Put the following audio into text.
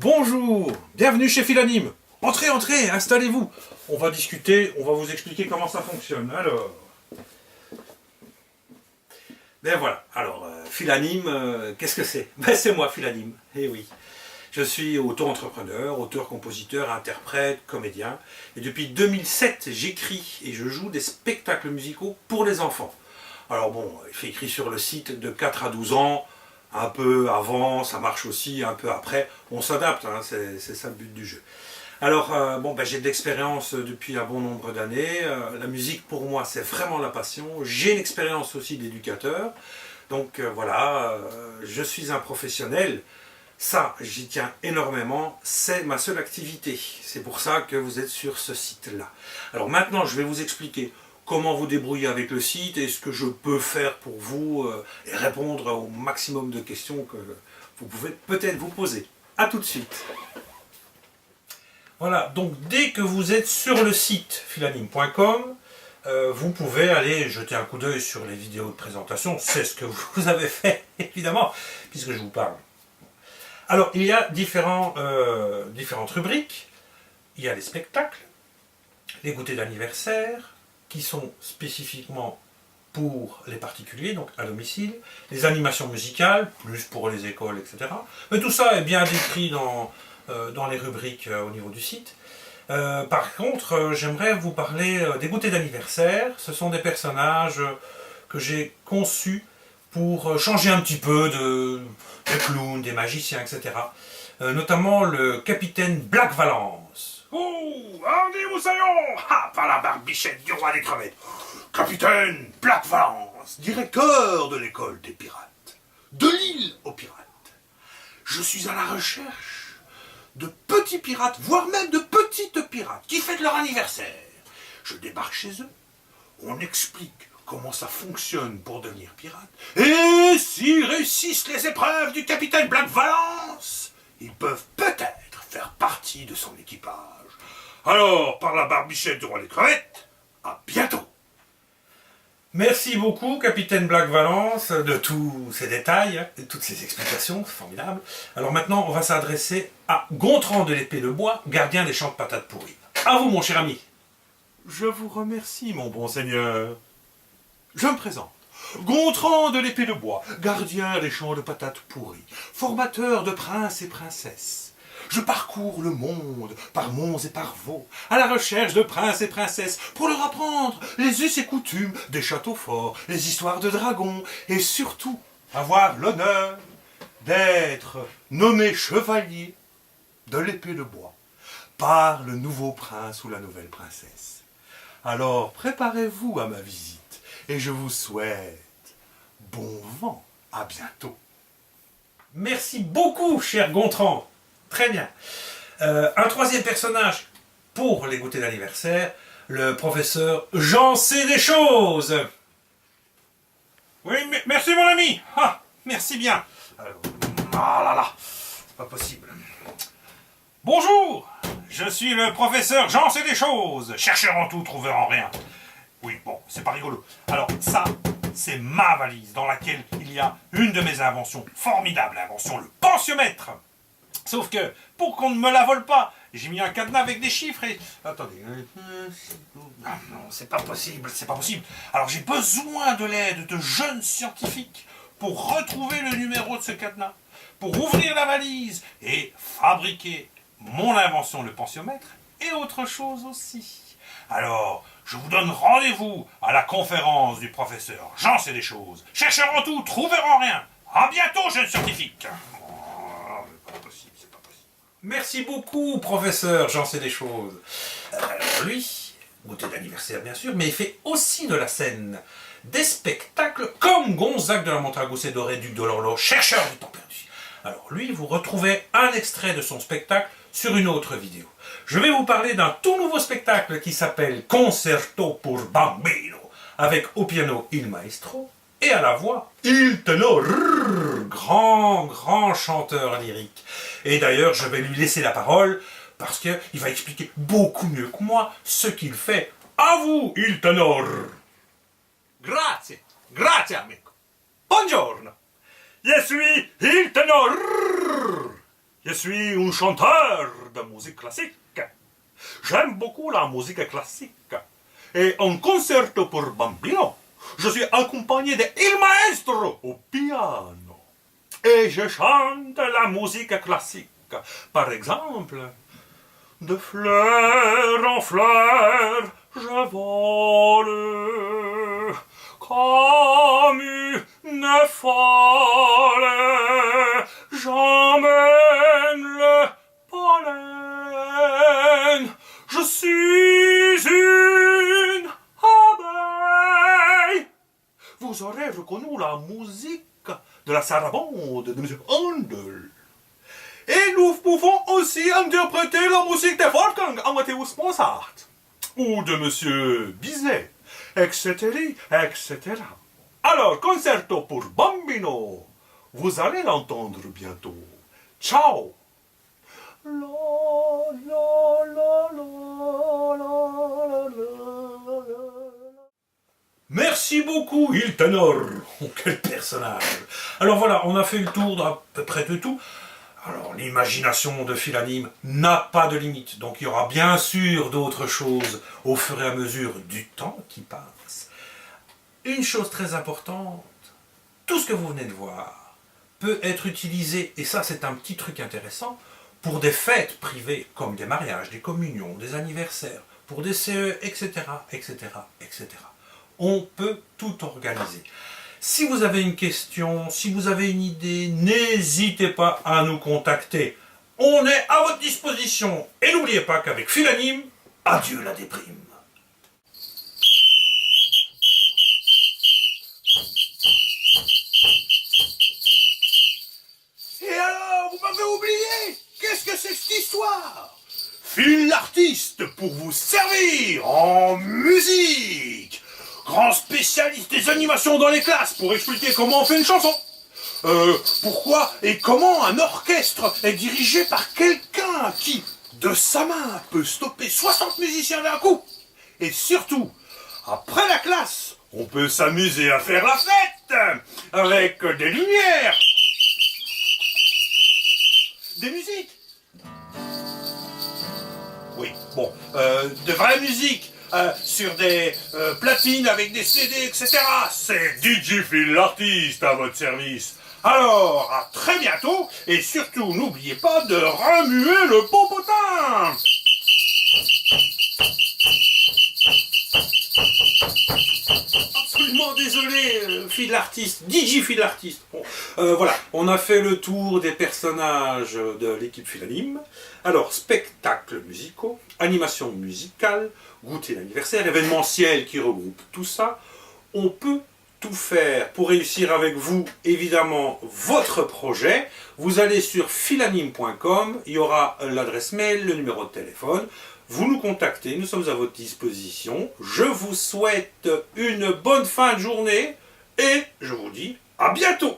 Bonjour, bienvenue chez Philanime. Entrez, entrez, installez-vous. On va discuter, on va vous expliquer comment ça fonctionne. Alors, ben voilà. Alors, Philanime, qu'est-ce que c'est? Ben c'est moi, Philanime. Eh oui. Je suis auto-entrepreneur, auteur, compositeur, interprète, comédien. Et depuis 2007, j'écris et je joue des spectacles musicaux pour les enfants. Alors bon, il fait écrit sur le site de 4 à 12 ans. Un peu avant, ça marche aussi, un peu après. On s'adapte, hein, c'est ça le but du jeu. Alors, j'ai de l'expérience depuis un bon nombre d'années. La musique, pour moi, c'est vraiment la passion. J'ai une expérience aussi d'éducateur. Donc voilà, je suis un professionnel. Ça, j'y tiens énormément. C'est ma seule activité. C'est pour ça que vous êtes sur ce site-là. Alors maintenant, je vais vous expliquer comment vous débrouiller avec le site et ce que je peux faire pour vous et répondre au maximum de questions que vous pouvez peut-être vous poser. A tout de suite. Voilà, donc dès que vous êtes sur le site philanime.com, vous pouvez aller jeter un coup d'œil sur les vidéos de présentation. C'est ce que vous avez fait, évidemment, puisque je vous parle. Alors, il y a différentes rubriques. Il y a les spectacles, les goûters d'anniversaire, qui sont spécifiquement pour les particuliers, donc à domicile, les animations musicales, plus pour les écoles, etc. Mais tout ça est bien décrit dans les rubriques au niveau du site. Par contre, j'aimerais vous parler des goûters d'anniversaire. Ce sont des personnages que j'ai conçus pour changer un petit peu des clowns, des magiciens, etc. Notamment le capitaine Black Valence. Oh, Andy Moussaillon, par la barbichette du roi des crevettes. Capitaine Black Valence, directeur de l'école des pirates, de l'île aux pirates. Je suis à la recherche de petits pirates, voire même de petites pirates, qui fêtent leur anniversaire. Je débarque chez eux, on explique comment ça fonctionne pour devenir pirate, et s'ils réussissent les épreuves du capitaine Black Valence, ils peuvent peut-être faire partie de son équipage. Alors, par la barbichette du roi des crevettes, à bientôt. Merci beaucoup, capitaine Black Valence, de tous ces détails, de toutes ces explications, c'est formidable. Alors maintenant, on va s'adresser à Gontran de l'épée de bois, gardien des champs de patates pourries. À vous, mon cher ami. Je vous remercie, mon bon seigneur. Je me présente. Gontran de l'épée de bois, gardien des champs de patates pourries, formateur de princes et princesses. Je parcours le monde, par monts et par vaux, à la recherche de princes et princesses, pour leur apprendre les us et coutumes des châteaux forts, les histoires de dragons, et surtout avoir l'honneur d'être nommé chevalier de l'épée de bois par le nouveau prince ou la nouvelle princesse. Alors préparez-vous à ma visite, et je vous souhaite bon vent. À bientôt. Merci beaucoup, cher Gontran. Très bien. Un troisième personnage pour les goûters d'anniversaire, le professeur J'en sais des choses. Oui, merci mon ami. Ah, merci bien. Alors, ah là là, c'est pas possible. Bonjour, je suis le professeur J'en sais des choses, chercheur en tout, trouveur en rien. Oui, bon, c'est pas rigolo. Alors ça, c'est ma valise dans laquelle il y a une de mes inventions, formidable invention, le pensiomètre. Sauf que, pour qu'on ne me la vole pas, j'ai mis un cadenas avec des chiffres et... Attendez. Ah non, c'est pas possible, c'est pas possible. Alors j'ai besoin de l'aide de jeunes scientifiques pour retrouver le numéro de ce cadenas, pour ouvrir la valise et fabriquer mon invention, le pensiomètre, et autre chose aussi. Alors, je vous donne rendez-vous à la conférence du professeur J'en sais des choses. Chercheur en tout, trouveur en rien. À bientôt, jeunes scientifiques. Merci beaucoup, professeur, j'en sais des choses. Alors lui, goûter d'anniversaire bien sûr, mais il fait aussi de la scène, des spectacles comme Gonzague de la Montragousse et Doré, duc de l'Horloge, chercheur du temps perdu. Alors lui, vous retrouvez un extrait de son spectacle sur une autre vidéo. Je vais vous parler d'un tout nouveau spectacle qui s'appelle Concerto pour Bambino, avec au piano il maestro, et à la voix, il tenor, grand chanteur lyrique. Et d'ailleurs, je vais lui laisser la parole, parce qu'il va expliquer beaucoup mieux que moi ce qu'il fait. À vous, il tenor. Grazie amico. Buongiorno. Je suis il tenor. Je suis un chanteur de musique classique. J'aime beaucoup la musique classique. Et en concerto pour bambino, je suis accompagné de Il Maestro au piano. Et je chante la musique classique. Par exemple, de fleur en fleur, je vole comme une folle. J'emmène le pollen. Je suis une abeille. Vous aurez reconnu la musique de la sarabande de M. Handel. Et nous pouvons aussi interpréter la musique de Wolfgang Amadeus Mozart ou de M. Bizet, etc., etc. Alors, concerto pour bambino, vous allez l'entendre bientôt. Ciao! Merci beaucoup, il ténor. Oh, quel personnage. Alors voilà, on a fait le tour d'à peu près de tout. Alors, l'imagination de Philanime n'a pas de limite. Donc, il y aura bien sûr d'autres choses au fur et à mesure du temps qui passe. Une chose très importante, tout ce que vous venez de voir peut être utilisé, et ça c'est un petit truc intéressant, pour des fêtes privées comme des mariages, des communions, des anniversaires, pour des CE, etc., etc., etc. On peut tout organiser. Si vous avez une question, si vous avez une idée, n'hésitez pas à nous contacter. On est à votre disposition. Et n'oubliez pas qu'avec Philanime, adieu la déprime. Et alors, vous m'avez oublié? Qu'est-ce que c'est que cette histoire? Phil l'artiste pour vous servir en musique. Grand spécialiste des animations dans les classes pour expliquer comment on fait une chanson. Pourquoi et comment un orchestre est dirigé par quelqu'un qui, de sa main, peut stopper 60 musiciens d'un coup. Et surtout, après la classe, on peut s'amuser à faire la fête avec des lumières, des musiques. Oui, bon, de vraie musique. Sur des platines avec des CD, etc. C'est DJ Phil l'artiste à votre service. Alors, à très bientôt, et surtout, n'oubliez pas de remuer le popotin. Absolument désolé, Phil l'artiste, DJ Phil l'artiste. Bon, voilà, on a fait le tour des personnages de l'équipe Philanime. Alors, spectacles musicaux, animation musicale, goûter d'anniversaire, événementiel qui regroupe tout ça. On peut tout faire pour réussir avec vous, évidemment, votre projet. Vous allez sur philanime.com, il y aura l'adresse mail, le numéro de téléphone. Vous nous contactez, nous sommes à votre disposition. Je vous souhaite une bonne fin de journée et je vous dis à bientôt.